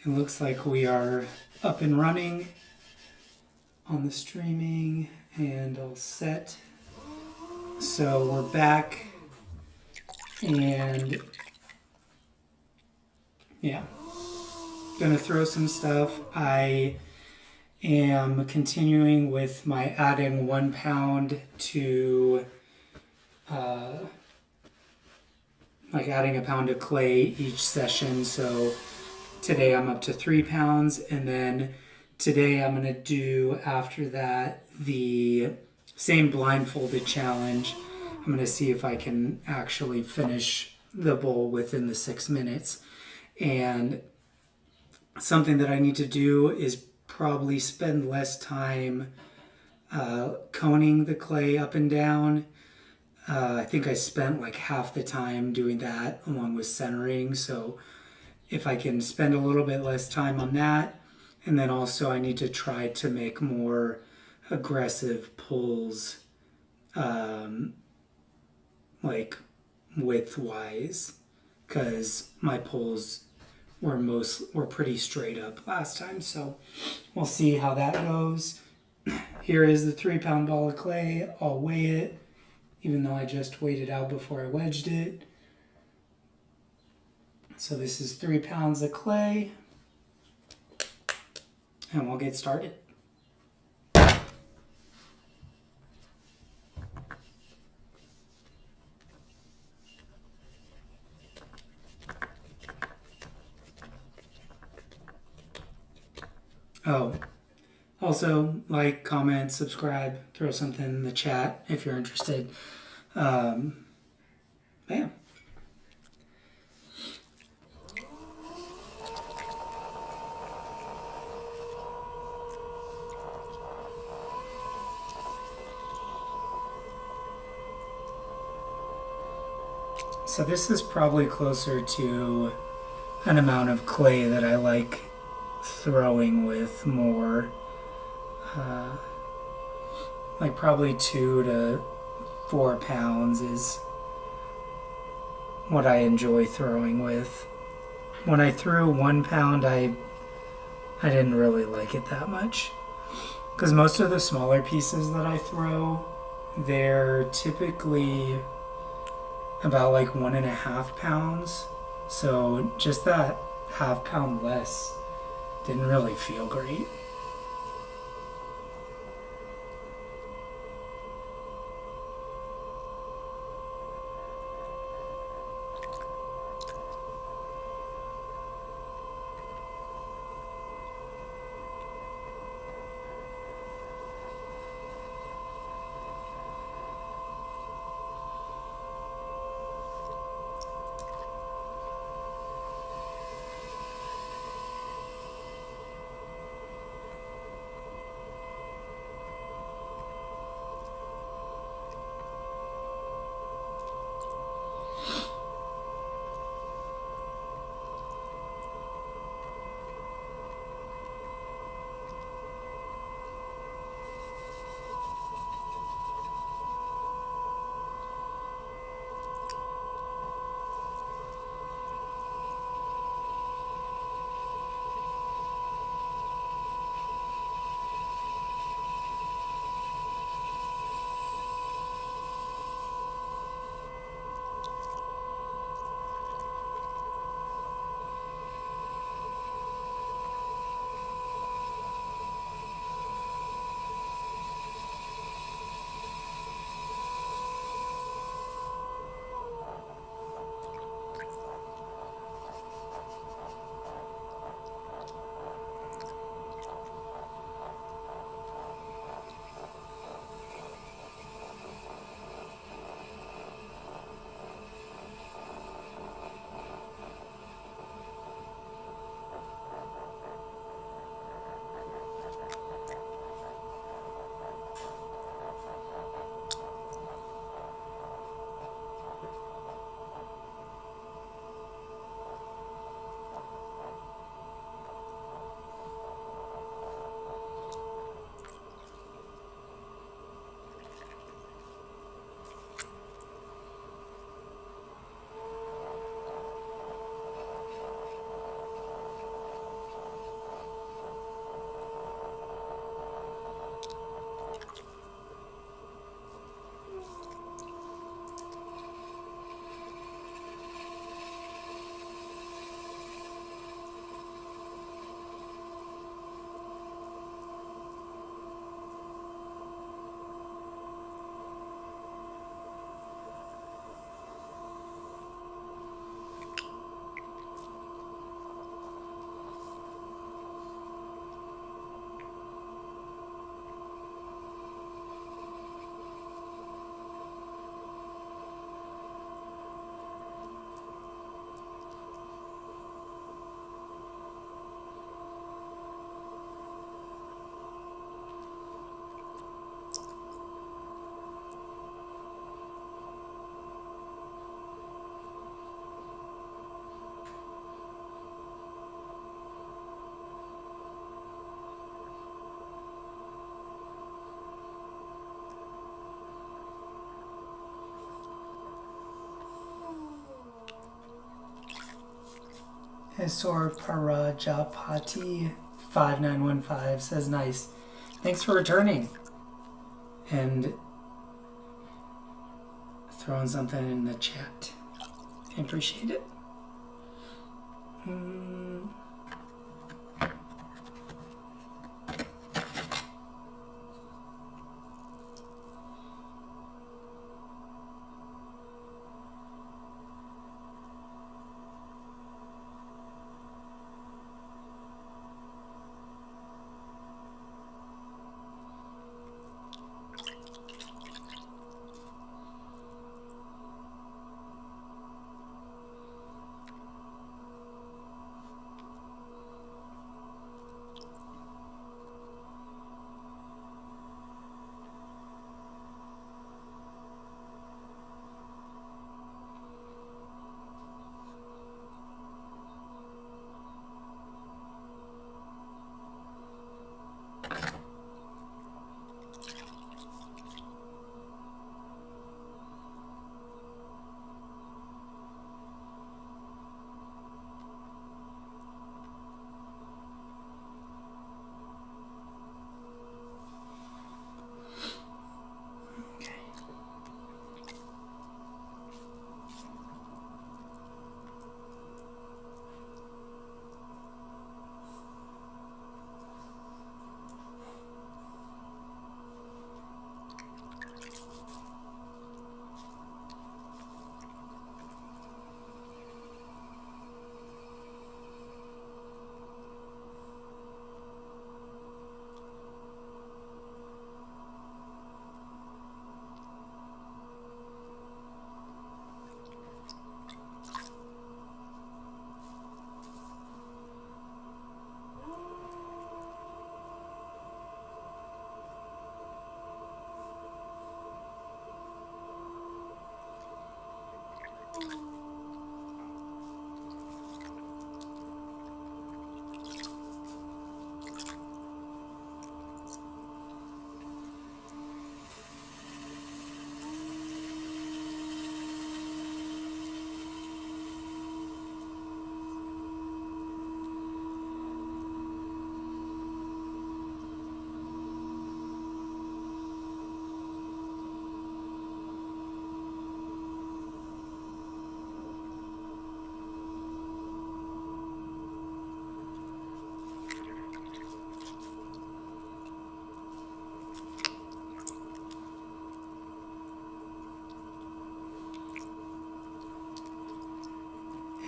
It looks like we are up and running on the streaming and all set. So we're back and yeah, gonna throw some stuff. I am continuing with my adding 1 pound to like adding a pound of clay each session. So today I'm up to 3 pounds, and then today I'm gonna do after that the same blindfolded challenge. I'm gonna see if I can actually finish the bowl within the 6 minutes. And something that I need to do is probably spend less time coning the clay up and down. I think I spent like half the time doing that along with centering. So if I can spend a little bit less time on that, and then also I need to try to make more aggressive pulls, like width-wise, because my pulls were pretty straight up last time. So we'll see how that goes. Here is the 3 pound ball of clay. I'll weigh it, even though I just weighed it out before I wedged it. So this is 3 pounds of clay, and we'll get started. Oh, also like, comment, subscribe, throw something in the chat if you're interested. Yeah. So this is probably closer to an amount of clay that I like throwing with more. Like probably 2 to 4 pounds is what I enjoy throwing with. When I threw 1 pound, I didn't really like it that much. Because most of the smaller pieces that I throw, they're typically about like 1.5 pounds. So just that ½ pound less didn't really feel great. Esor Parajapati 5915 says nice. Thanks for returning and throwing something in the chat. I appreciate it.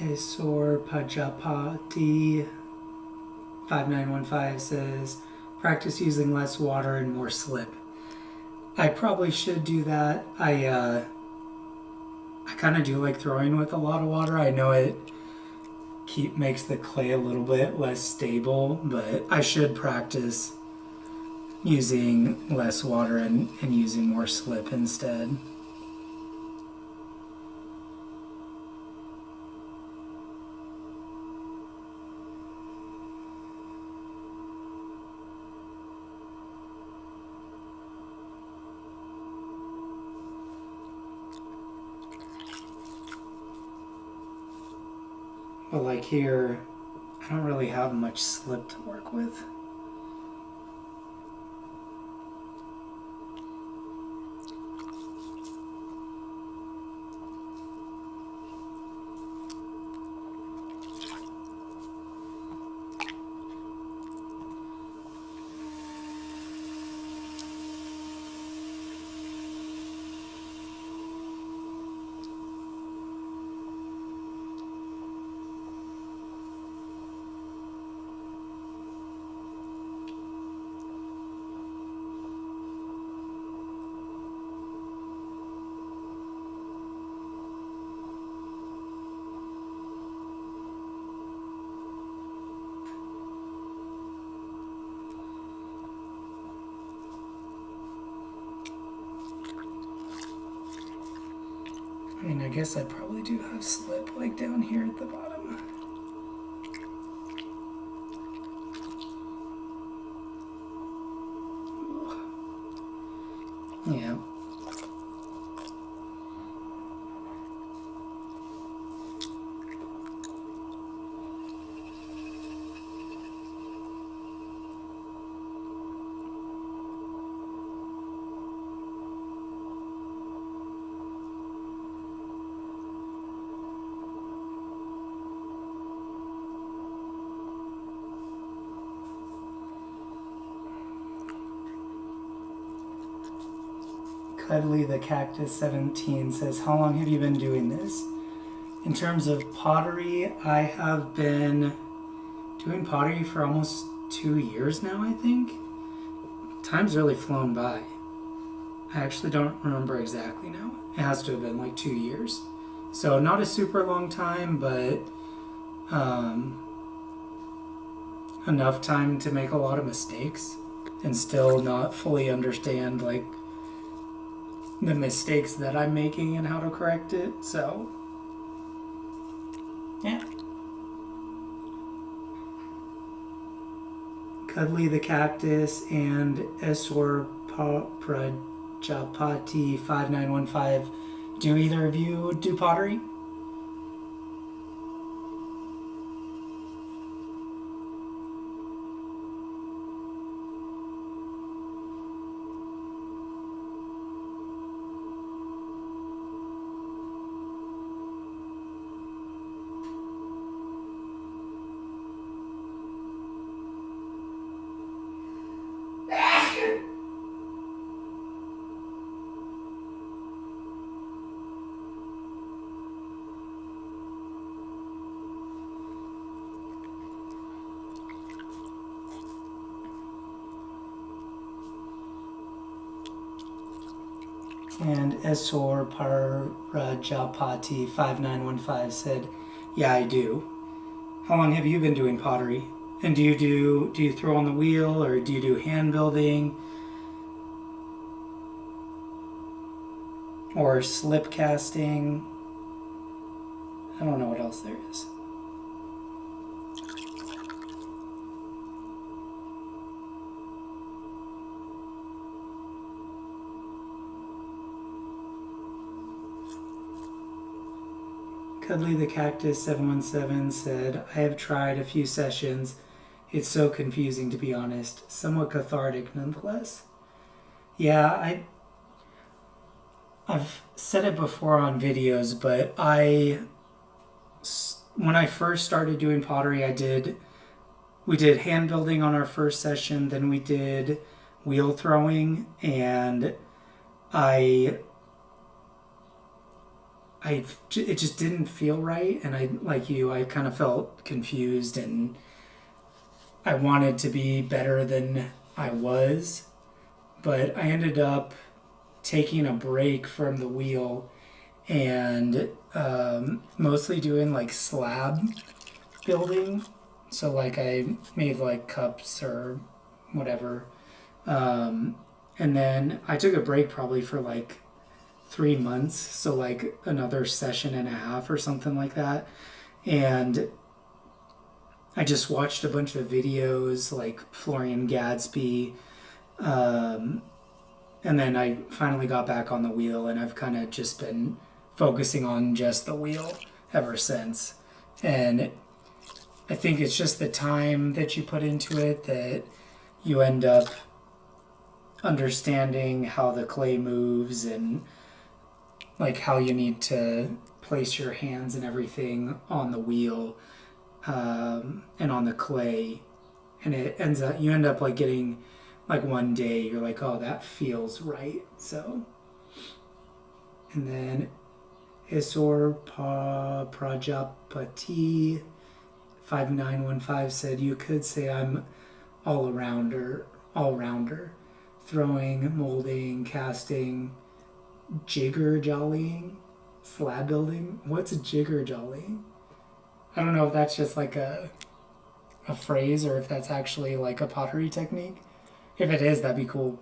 Esor Pajapati 5915 says, practice using less water and more slip. I probably should do that. I kind of do like throwing with a lot of water. I know it makes the clay a little bit less stable, but I should practice using less water and using more slip instead. But like here, I don't really have much slip to work with. I mean, I guess I probably do have slip like down here at the bottom. Yeah. Cuddly the Cactus 17 says, how long have you been doing this? In terms of pottery, I have been doing pottery for almost 2 years now, I think. Time's really flown by. I actually don't remember exactly now. It has to have been like 2 years. So not a super long time, but enough time to make a lot of mistakes and still not fully understand like the mistakes that I'm making and how to correct it. So yeah. Cuddly the Cactus and Esor Prajapati 5915. Do either of you do pottery? And Esor Parajapati 5915 said, yeah, I do. How long have you been doing pottery? And do you throw on the wheel, or do you do hand building or slip casting? I don't know what else there is. Cuddly the Cactus 717 said, I have tried a few sessions. It's so confusing, to be honest. Somewhat cathartic nonetheless. Yeah, I've said it before on videos, but when I first started doing pottery, we did hand building on our first session, then we did wheel throwing, and it just didn't feel right, and I kind of felt confused, and I wanted to be better than I was, but I ended up taking a break from the wheel and mostly doing like slab building. So like I made like cups or whatever, and then I took a break probably for like 3 months, so like another session and a half or something like that, and I just watched a bunch of videos like Florian Gadsby, and then I finally got back on the wheel, and I've kind of just been focusing on just the wheel ever since. And I think it's just the time that you put into it that you end up understanding how the clay moves and like how you need to place your hands and everything on the wheel, and on the clay, and you end up like getting like one day you're like, oh, that feels right. So, and then Isor Prajapati 5915 said, you could say I'm all rounder, throwing, molding, casting, jigger jollying, slab building. What's a jigger jollying? I don't know if that's just like a phrase or if that's actually like a pottery technique. If it is, that'd be cool.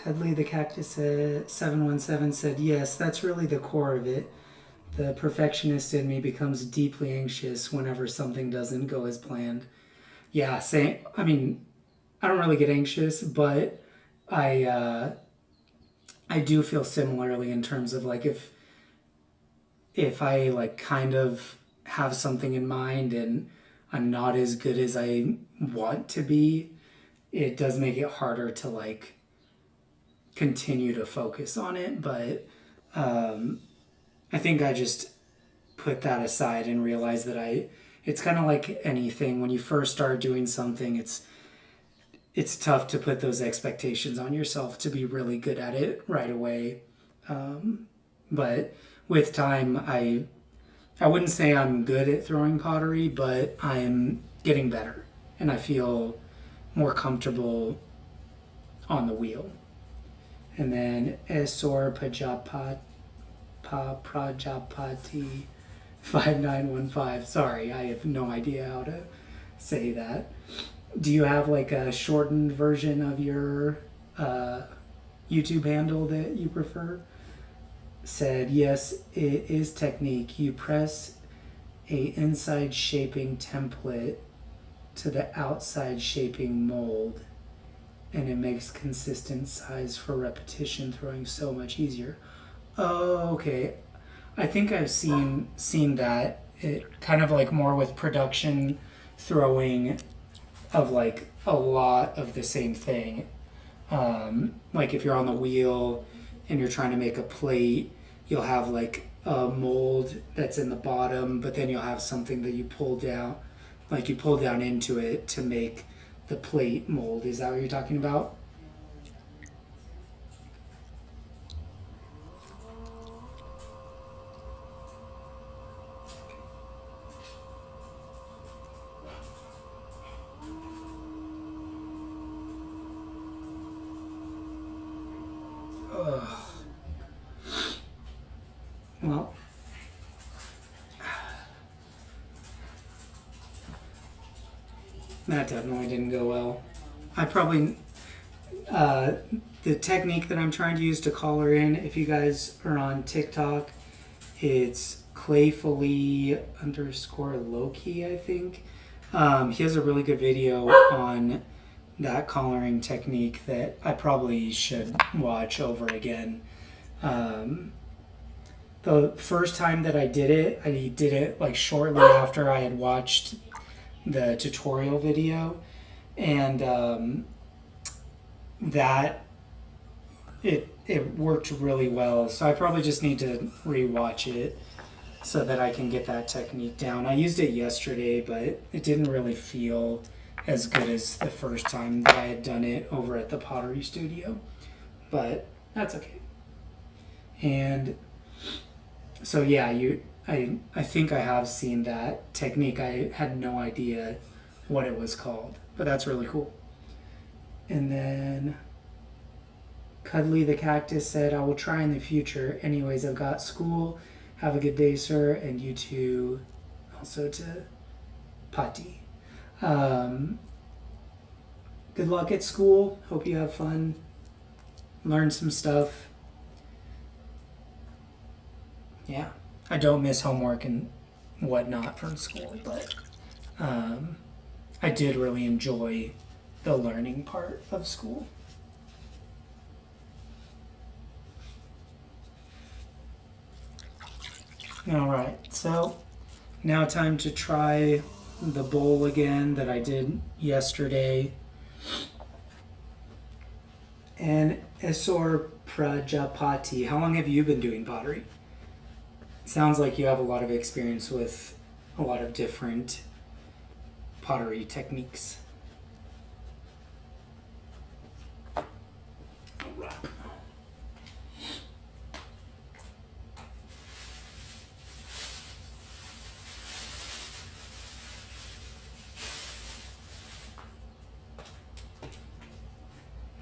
Cuddly the Cactus 717 said, yes, that's really the core of it. The perfectionist in me becomes deeply anxious whenever something doesn't go as planned. Yeah, same. I mean, I don't really get anxious, but I do feel similarly in terms of like if I like kind of have something in mind and I'm not as good as I want to be, it does make it harder to like continue to focus on it. But I think I just put that aside and realize that it's kind of like anything when you first start doing something, it's tough to put those expectations on yourself to be really good at it right away. But with time, I wouldn't say I'm good at throwing pottery, but I'm getting better and I feel more comfortable on the wheel. And then Esor Prajapati 5915. Sorry, I have no idea how to say that. Do you have like a shortened version of your YouTube handle that you prefer? Said, yes, it is technique. You press a inside shaping template to the outside shaping mold and it makes consistent size for repetition throwing so much easier. Oh, okay. I think I've seen that. It kind of like more with production throwing of like a lot of the same thing. Like if you're on the wheel and you're trying to make a plate, you'll have like a mold that's in the bottom, but then you'll have something that you pull down, like you pull down into it to make the plate mold. Is that what you're talking about? Ugh. Well, that definitely didn't go well. I probably, the technique that I'm trying to use to color in, if you guys are on TikTok, it's Clayfully underscore Loki, I think. He has a really good video on that coloring technique that I probably should watch over again. The first time that I did it like shortly after I had watched the tutorial video, and that it worked really well. So I probably just need to rewatch it so that I can get that technique down. I used it yesterday, but it didn't really feel as good as the first time that I had done it over at the Pottery Studio. But that's okay. And so yeah, I think I have seen that technique. I had no idea what it was called, but that's really cool. And then Cuddly the Cactus said, I will try in the future. Anyways, I've got school. Have a good day, sir. And you too, also to Pati. Good luck at school. Hope you have fun. Learn some stuff. Yeah. I don't miss homework and whatnot from school, but I did really enjoy the learning part of school. All right, so now time to try the bowl again that I did yesterday. And Esor Prajapati, how long have you been doing pottery? Sounds like you have a lot of experience with a lot of different pottery techniques.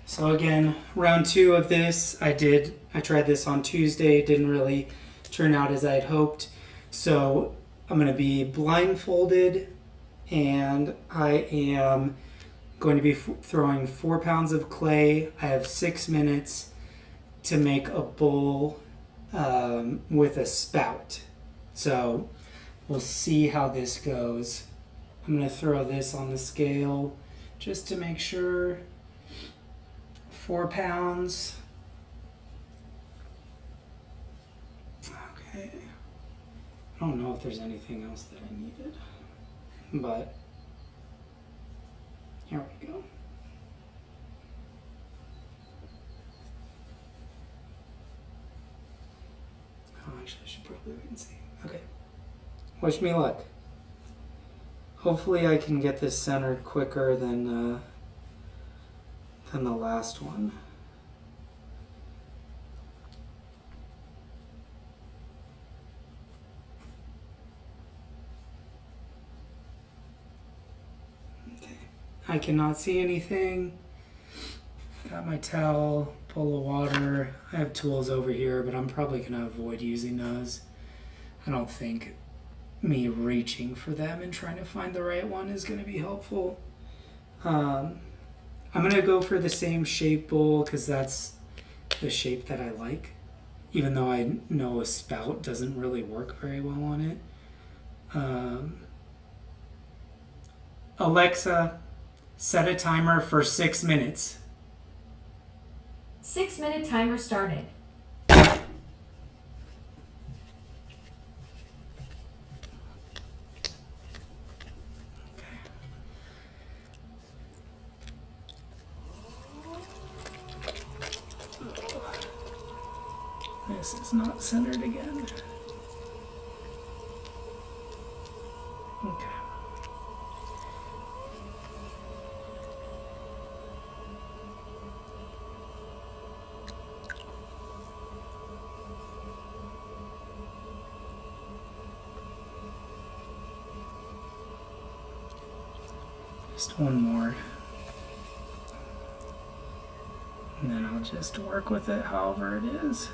So again, round 2 of this, I tried this on Tuesday, didn't really turn out as I had hoped. So I'm going to be blindfolded and I am going to be throwing 4 pounds of clay. I have 6 minutes to make a bowl with a spout. So we'll see how this goes. I'm going to throw this on the scale just to make sure. 4 pounds. Okay. I don't know if there's anything else that I needed, but here we go. Oh, actually, I should probably wait and see. Okay. Wish me luck. Hopefully I can get this centered quicker than the last one. Okay. I cannot see anything. Got my towel, bowl of water. I have tools over here, but I'm probably going to avoid using those. I don't think me reaching for them and trying to find the right one is going to be helpful. I'm going to go for the same shape bowl because that's the shape that I like, even though I know a spout doesn't really work very well on it. Alexa, set a timer for 6 minutes. 6-minute timer started. This is not centered again. Okay. Just one more. And then I'll just work with it however it is.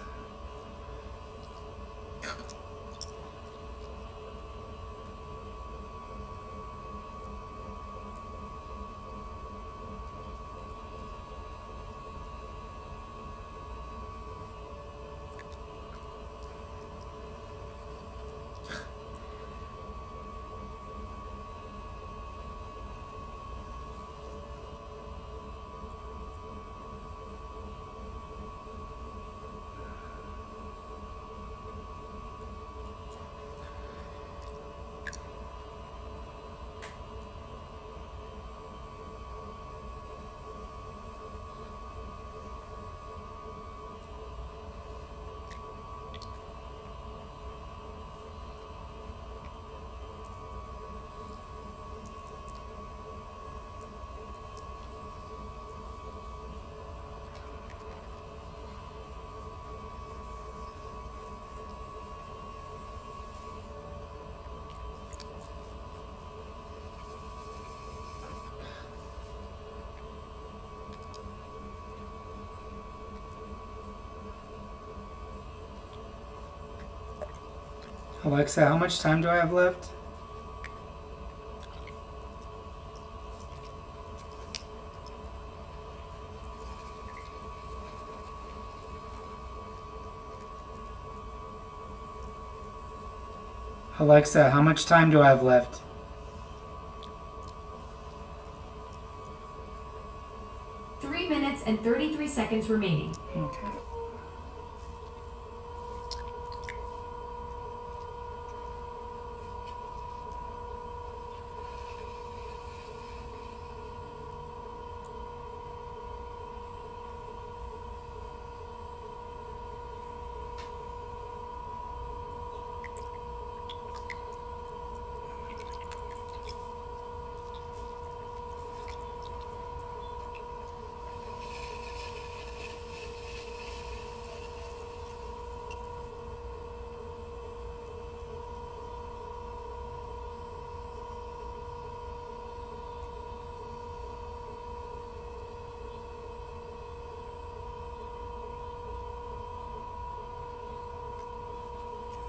Alexa, how much time do I have left? Alexa, how much time do I have left? Three minutes and 33 seconds remaining. Okay.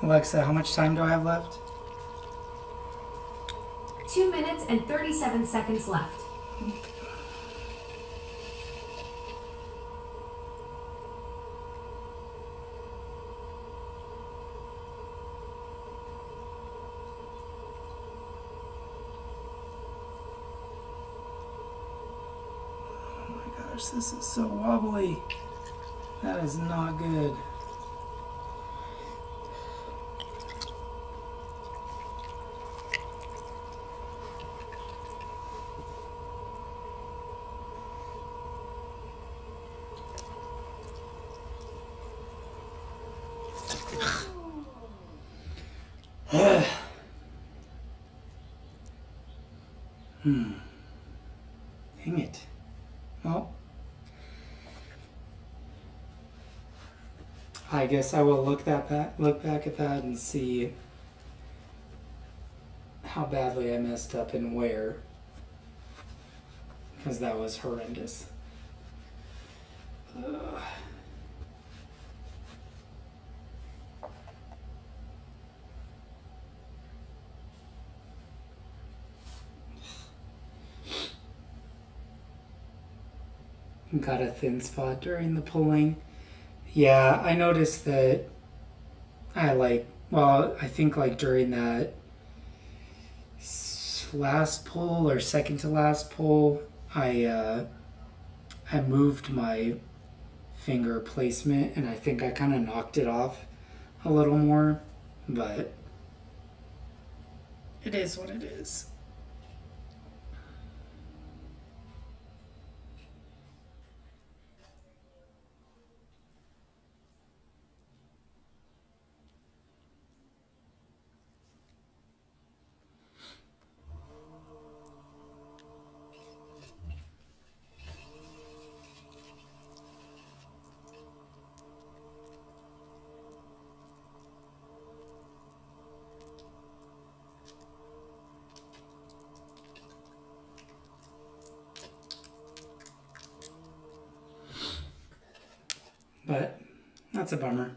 Alexa, how much time do I have left? 2 minutes and 37 seconds left. gosh, this is so wobbly. That is not good. Dang it. Well, I guess I will look back at that and see how badly I messed up and where, because that was horrendous. Got a thin spot during the pulling. Yeah, I noticed that I think like during that last pull or second to last pull, I moved my finger placement and I think I kind of knocked it off a little more, but it is what it is. But that's a bummer.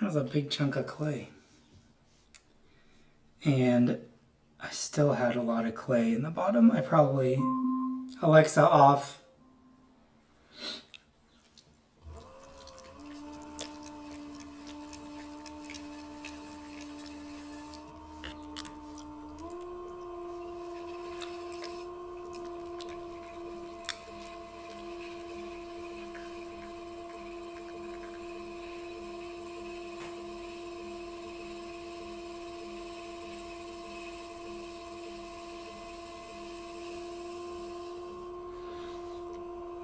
That was a big chunk of clay. And I still had a lot of clay in the bottom. I probably... Alexa, off.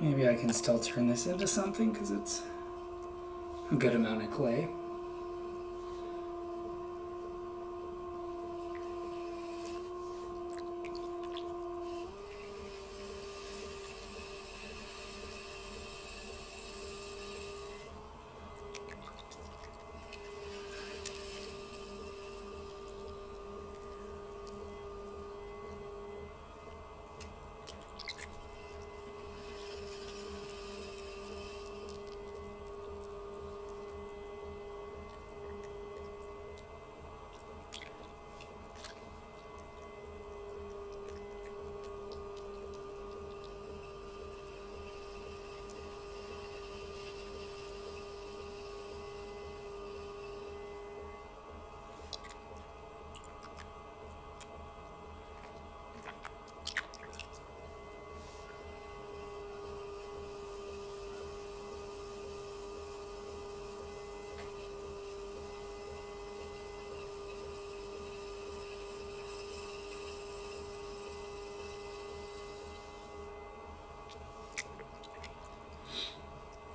Maybe I can still turn this into something because it's a good amount of clay.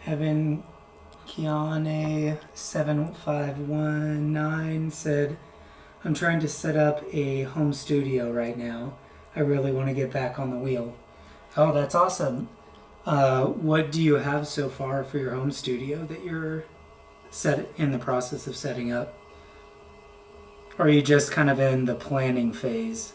Evan Kiane 7519 said, I'm trying to set up a home studio right now. I really want to get back on the wheel. Oh, that's awesome. What do you have so far for your home studio that you're in the process of setting up? Or are you just kind of in the planning phase?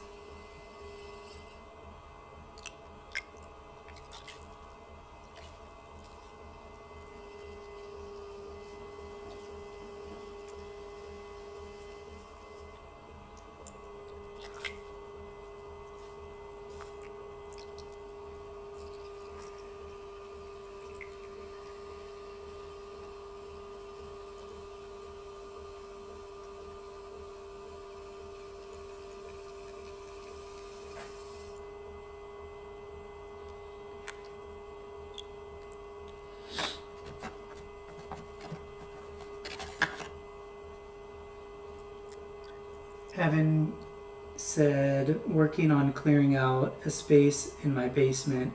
Evan said, working on clearing out a space in my basement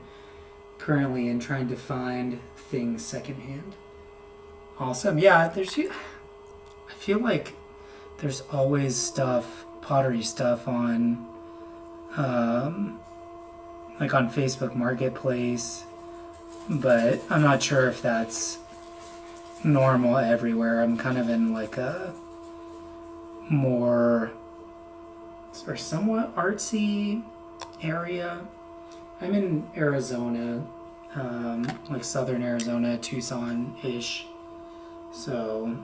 currently and trying to find things secondhand. Awesome. Yeah, I feel like there's always stuff, pottery stuff on, like on Facebook Marketplace, but I'm not sure if that's normal everywhere. I'm kind of in like a more or somewhat artsy area. I'm in Arizona, like southern Arizona, Tucson-ish. So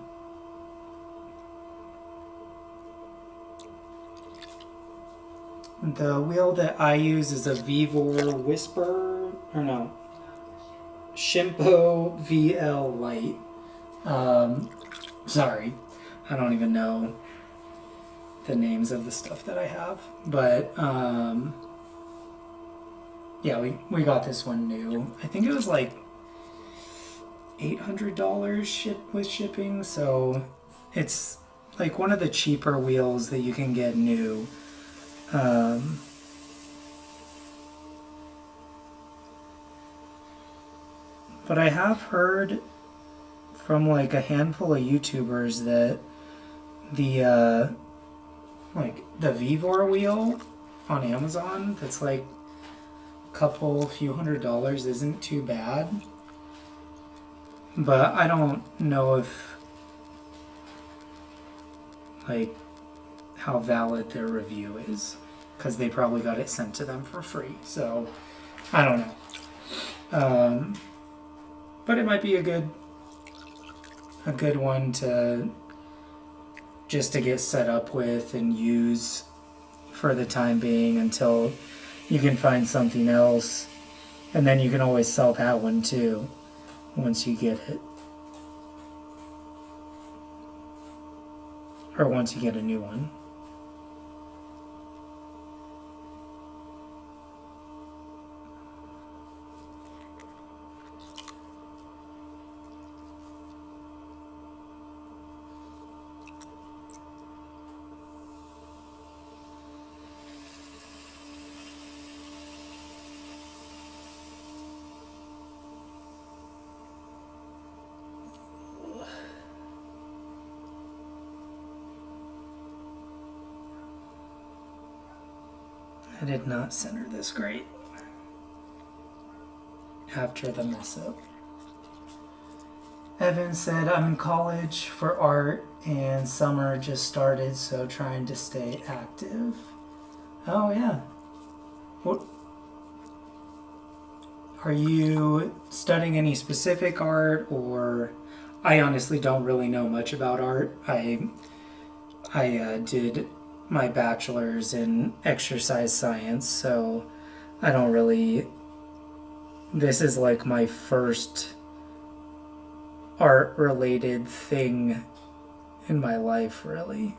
the wheel that I use is a Vivor Whisper, or no, Shimpo VL Light. Sorry, I don't even know the names of the stuff that I have, but yeah, we got this one new. I think it was like $800 with shipping, so it's like one of the cheaper wheels that you can get new. But I have heard from like a handful of YouTubers that the like the Vivor wheel on Amazon that's like a few $100s isn't too bad. But I don't know if like how valid their review is, because they probably got it sent to them for free. So I don't know. But it might be a good one to just to get set up with and use for the time being until you can find something else, and then you can always sell that one too once you get it, or once you get a new one. I did not center this great after the mess up. Evan said, I'm in college for art and summer just started, so trying to stay active. Oh, yeah. What? Are you studying any specific art, or I honestly don't really know much about art. I did my bachelor's in exercise science, so I don't really. This is like my first art related thing in my life, really.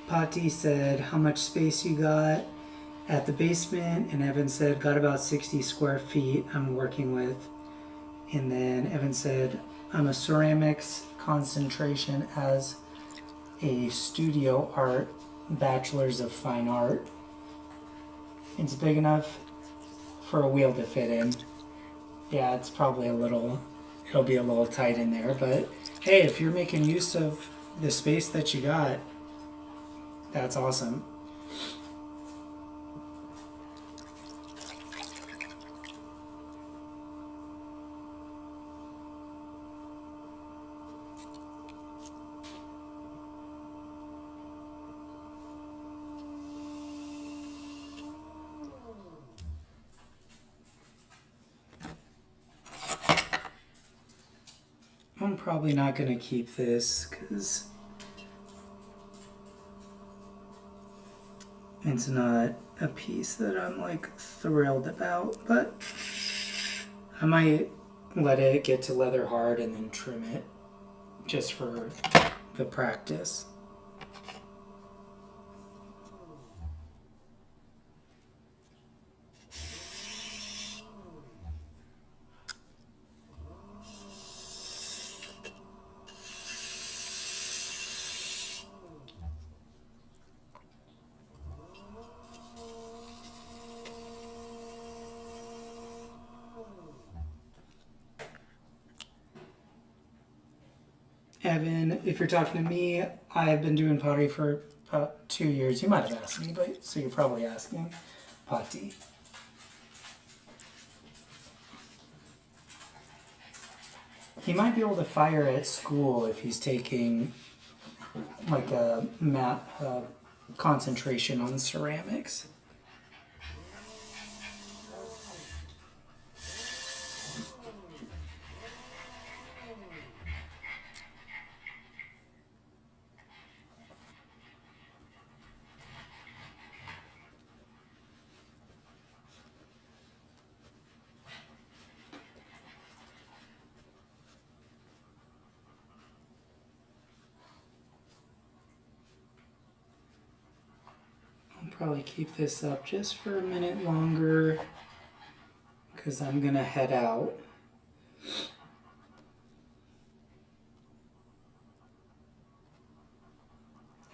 Pati said, how much space you got at the basement? And Evan said, got about 60 square feet I'm working with. And then Evan said, I'm a ceramics concentration as a studio art, bachelor's of fine art. It's big enough for a wheel to fit in. Yeah, it's probably it'll be a little tight in there, but hey, if you're making use of the space that you got, that's awesome. I'm probably not going to keep this because it's not a piece that I'm like thrilled about, but I might let it get to leather hard and then trim it just for the practice. Evan, if you're talking to me, I have been doing pottery for about 2 years. You might have asked me, but so you're probably asking Pati. He might be able to fire at school if he's taking like a concentration on ceramics. Probably keep this up just for a minute longer because I'm gonna head out.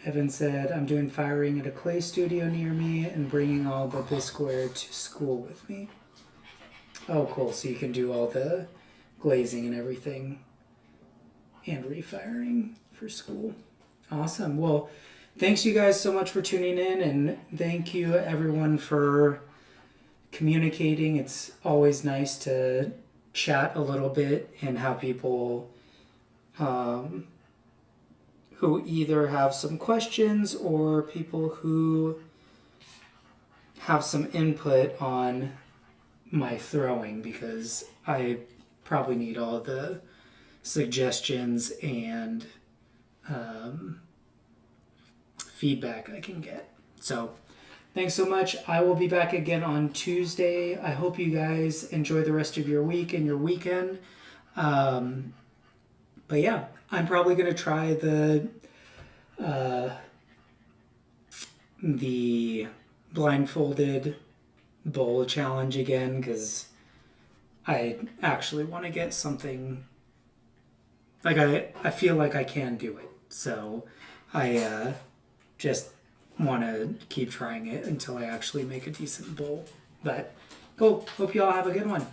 Evan said, I'm doing firing at a clay studio near me and bringing all the Bisqueware to school with me. Oh, cool. So you can do all the glazing and everything and refiring for school. Awesome. Well, thanks you guys so much for tuning in, and thank you everyone for communicating. It's always nice to chat a little bit and have people who either have some questions or people who have some input on my throwing, because I probably need all the suggestions and feedback I can get. So thanks so much. I will be back again on Tuesday. I hope you guys enjoy the rest of your week and your weekend. But yeah, I'm probably going to try the blindfolded bowl challenge again, because I actually want to get something, like I feel like I can do it. So I just want to keep trying it until I actually make a decent bowl. But cool. Hope you all have a good one.